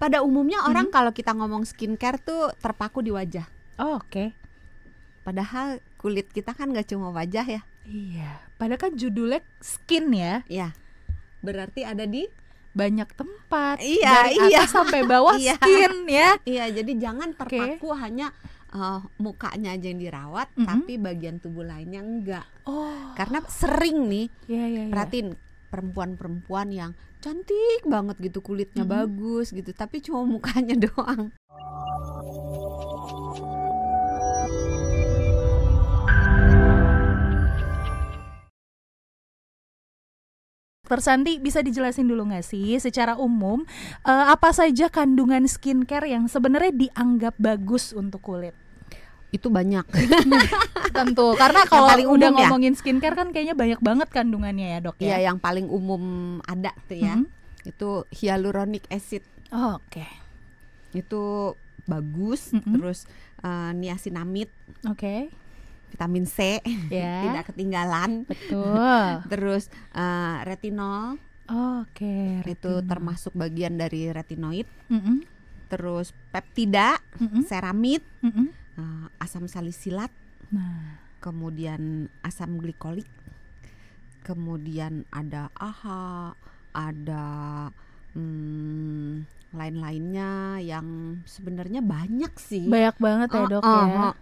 Pada umumnya orang kalau kita ngomong skincare tuh terpaku di wajah. Oh, oke. Padahal kulit kita kan gak cuma wajah ya. Iya, padahal kan judulnya skin ya. Iya. Berarti ada di banyak tempat. Iya, dari atas sampai bawah skin ya. Iya, jadi jangan terpaku hanya mukanya aja yang dirawat, tapi bagian tubuh lainnya enggak. Karena sering nih, perhatiin perempuan-perempuan yang cantik banget gitu, kulitnya bagus gitu, tapi cuma mukanya doang. Dokter Santi, bisa dijelasin dulu nggak sih secara umum apa saja kandungan skincare yang sebenarnya dianggap bagus untuk kulit? Itu banyak. Tentu, karena kalau udah ngomongin skincare kan kayaknya banyak banget kandungannya ya dok ya. Iya, yang paling umum ada tuh ya, itu hyaluronic acid. Oke. Itu bagus, terus niacinamide. Oke. Vitamin C tidak ketinggalan. Betul. Terus retinol. Oke. Itu termasuk bagian dari retinoid. Terus peptida, ceramid, asam salisilat, kemudian asam glikolik, kemudian ada AHA, ada lain-lainnya yang sebenarnya banyak sih. Banyak banget ya dok ya.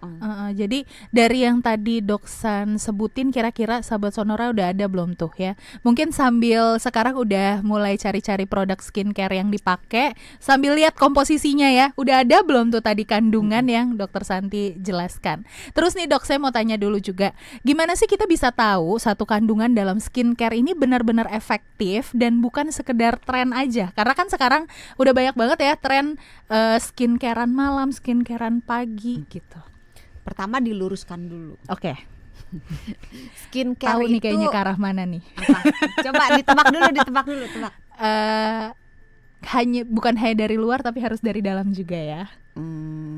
Jadi dari yang tadi Dok San sebutin, kira-kira sahabat Sonora udah ada belum tuh ya? Mungkin sambil sekarang udah mulai cari-cari produk skincare yang dipakai, sambil lihat komposisinya ya. Udah ada belum tuh tadi kandungan yang Dokter Santi jelaskan? Terus nih dok, saya mau tanya dulu juga, gimana sih kita bisa tahu satu kandungan dalam skincare ini benar-benar efektif dan bukan sekedar tren aja? Karena kan sekarang udah banyak banget ya tren skincarean malam, skincarean pagi gitu. Pertama diluruskan dulu. Oke. Skincare tahu nih itu kayaknya ke arah mana nih? Coba ditebak dulu. Bukan hanya dari luar tapi harus dari dalam juga ya.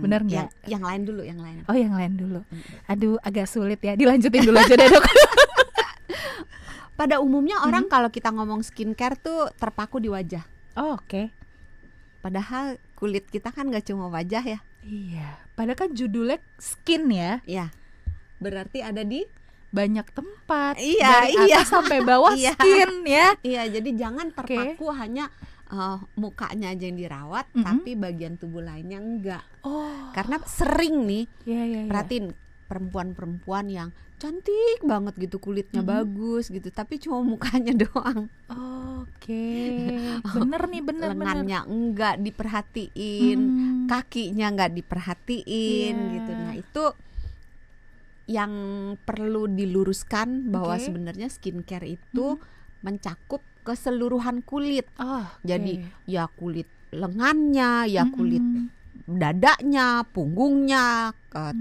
Benar nggak? Yang lain dulu, yang lain. Oh, yang lain dulu. Aduh, agak sulit ya. Dilanjutin dulu aja deh dok. Pada umumnya orang kalau kita ngomong skincare tuh terpaku di wajah. Oh, oke. Padahal kulit kita kan gak cuma wajah ya. Iya, padahal kan judulnya skin ya. Iya. Berarti ada di banyak tempat. Dari atas sampai bawah skin ya. Iya, jadi jangan terpaku hanya mukanya aja yang dirawat, tapi bagian tubuh lainnya enggak. Karena sering nih, perhatiin perempuan-perempuan yang cantik banget gitu, kulitnya bagus gitu, tapi cuma mukanya doang. Bener nih, bener. Lengannya enggak diperhatiin, kakinya enggak diperhatiin gitu. Nah itu yang perlu diluruskan, bahwa sebenarnya skincare itu mencakup keseluruhan kulit. Jadi ya kulit lengannya, ya kulit dadanya, punggungnya,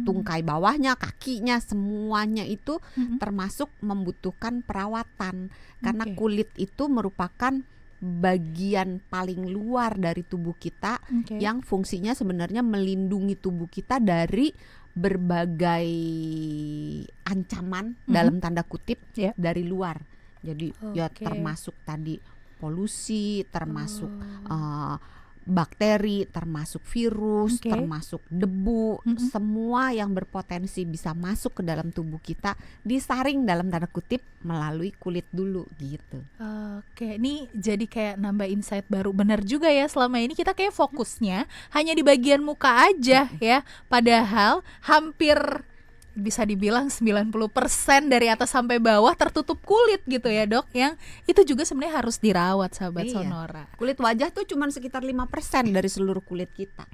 tungkai bawahnya, kakinya, semuanya itu termasuk membutuhkan perawatan. Karena kulit itu merupakan bagian paling luar dari tubuh kita yang fungsinya sebenarnya melindungi tubuh kita dari berbagai ancaman dalam tanda kutip dari luar. Jadi ya termasuk tadi polusi, termasuk bakteri, termasuk virus, termasuk debu, semua yang berpotensi bisa masuk ke dalam tubuh kita disaring dalam tanda kutip melalui kulit dulu gitu. Ini jadi kayak nambah insight baru. Benar juga ya, selama ini kita kayak fokusnya hanya di bagian muka aja ya, padahal hampir bisa dibilang 90% dari atas sampai bawah tertutup kulit gitu ya dok, yang itu juga sebenarnya harus dirawat sahabat Sonora. Kulit wajah tuh cuma sekitar 5% dari seluruh kulit kita.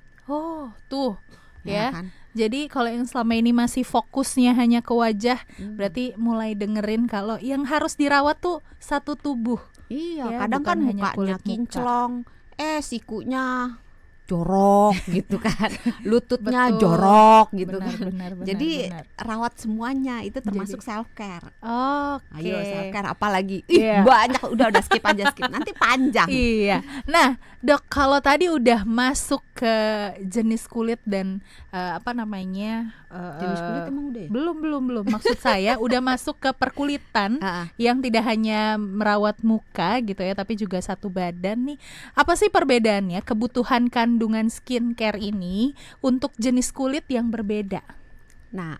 Tuh ya kan? Jadi kalau yang selama ini masih fokusnya hanya ke wajah, berarti mulai dengerin kalau yang harus dirawat tuh satu tubuh. Iya, kadang kan mukanya kinclong, sikunya jorok gitu kan, lututnya jorok gitu kan. Jadi rawat semuanya, itu termasuk self care. Ayo self care apalagi? Banyak, udah skip aja, nanti panjang. Nah dok, kalau tadi udah masuk ke jenis kulit dan jenis kulit emang udah ya? Belum. Maksud saya udah masuk ke perkulitan yang tidak hanya merawat muka gitu ya, tapi juga satu badan nih. Apa sih perbedaannya kebutuhan kandungan skincare ini untuk jenis kulit yang berbeda? Nah,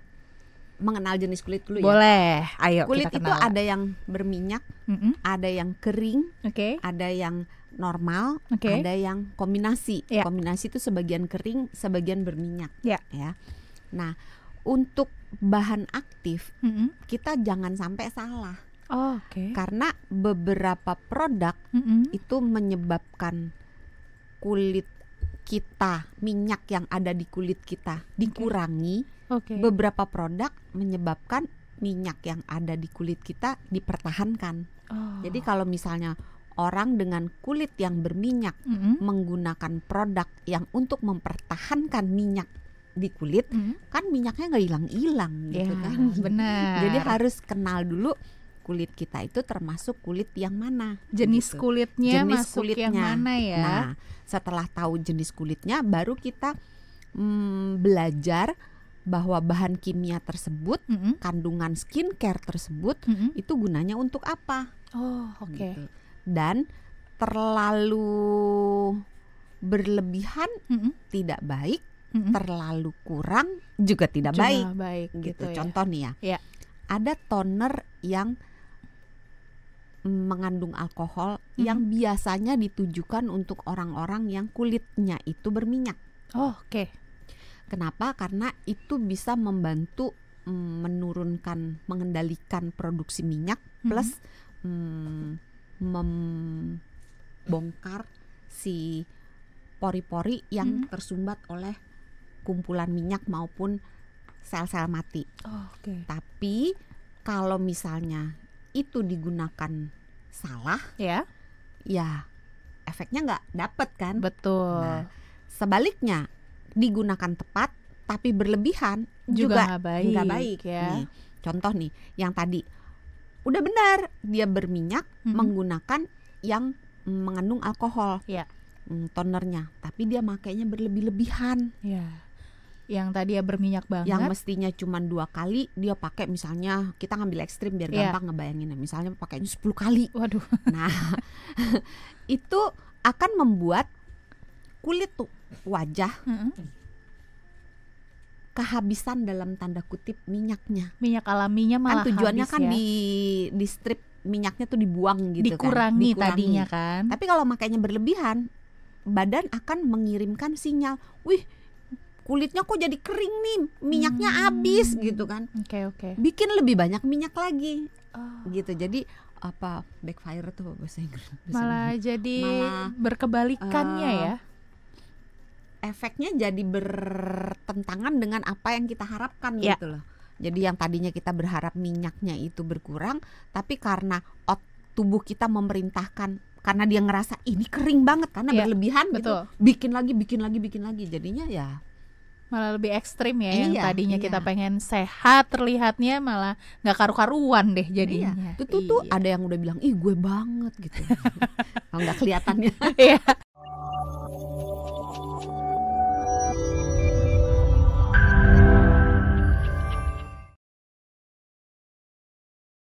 mengenal jenis kulit dulu ya. Boleh, ayo kulit kita itu kenal. ada yang berminyak, ada yang kering, ada yang normal, ada yang kombinasi. Kombinasi itu sebagian kering, sebagian berminyak. Ya. Nah, untuk bahan aktif kita jangan sampai salah. Karena beberapa produk itu menyebabkan kulit kita, minyak yang ada di kulit kita dikurangi. Beberapa produk menyebabkan minyak yang ada di kulit kita dipertahankan. Jadi kalau misalnya orang dengan kulit yang berminyak menggunakan produk yang untuk mempertahankan minyak di kulit, kan minyaknya nggak hilang-hilang gitu kan. Benar. Jadi harus kenal dulu kulit kita itu termasuk kulit yang mana, jenis gitu. kulitnya masuk yang mana ya. Nah, setelah tahu jenis kulitnya baru kita belajar bahwa bahan kimia tersebut, kandungan skincare tersebut itu gunanya untuk apa. Gitu. Dan terlalu berlebihan tidak baik, terlalu kurang juga tidak baik gitu. Contoh nih ya. Ada toner yang mengandung alkohol yang biasanya ditujukan untuk orang-orang yang kulitnya itu berminyak. Kenapa? Karena itu bisa membantu mengendalikan produksi minyak plus membongkar si pori-pori yang tersumbat oleh kumpulan minyak maupun sel-sel mati. Tapi kalau misalnya itu digunakan salah, ya efeknya nggak dapet kan? Betul. Nah, sebaliknya digunakan tepat tapi berlebihan juga nggak baik ya. Nih, contoh nih yang tadi udah benar dia berminyak menggunakan yang mengandung alkohol, tonernya, tapi dia makainya berlebih-lebihan. Yang tadi ya berminyak banget, yang mestinya cuma 2 kali dia pakai, misalnya kita ngambil ekstrim biar gampang ngebayanginnya, misalnya pakainya 10 kali. Waduh. Nah itu akan membuat kulit tuh wajah kehabisan dalam tanda kutip minyaknya. Minyak alaminya malah kan tujuannya habis kan di strip minyaknya tuh dibuang gitu, dikurangi tadinya kan. Tapi kalau makainya berlebihan, badan akan mengirimkan sinyal, wih kulitnya kok jadi kering nih, minyaknya habis gitu kan. Bikin lebih banyak minyak lagi. Gitu. Jadi apa, backfire tuh bahasa Inggris. Malah berkebalikannya ya. Efeknya jadi bertentangan dengan apa yang kita harapkan gitu loh. Jadi yang tadinya kita berharap minyaknya itu berkurang, tapi karena tubuh kita memerintahkan, karena dia ngerasa ini kering banget karena berlebihan gitu, bikin lagi, jadinya ya malah lebih ekstrim ya. Yang tadinya kita pengen sehat terlihatnya malah nggak karu-karuan deh jadinya. Tuh ada yang udah bilang ih gue banget gitu. Kalau nggak kelihatannya.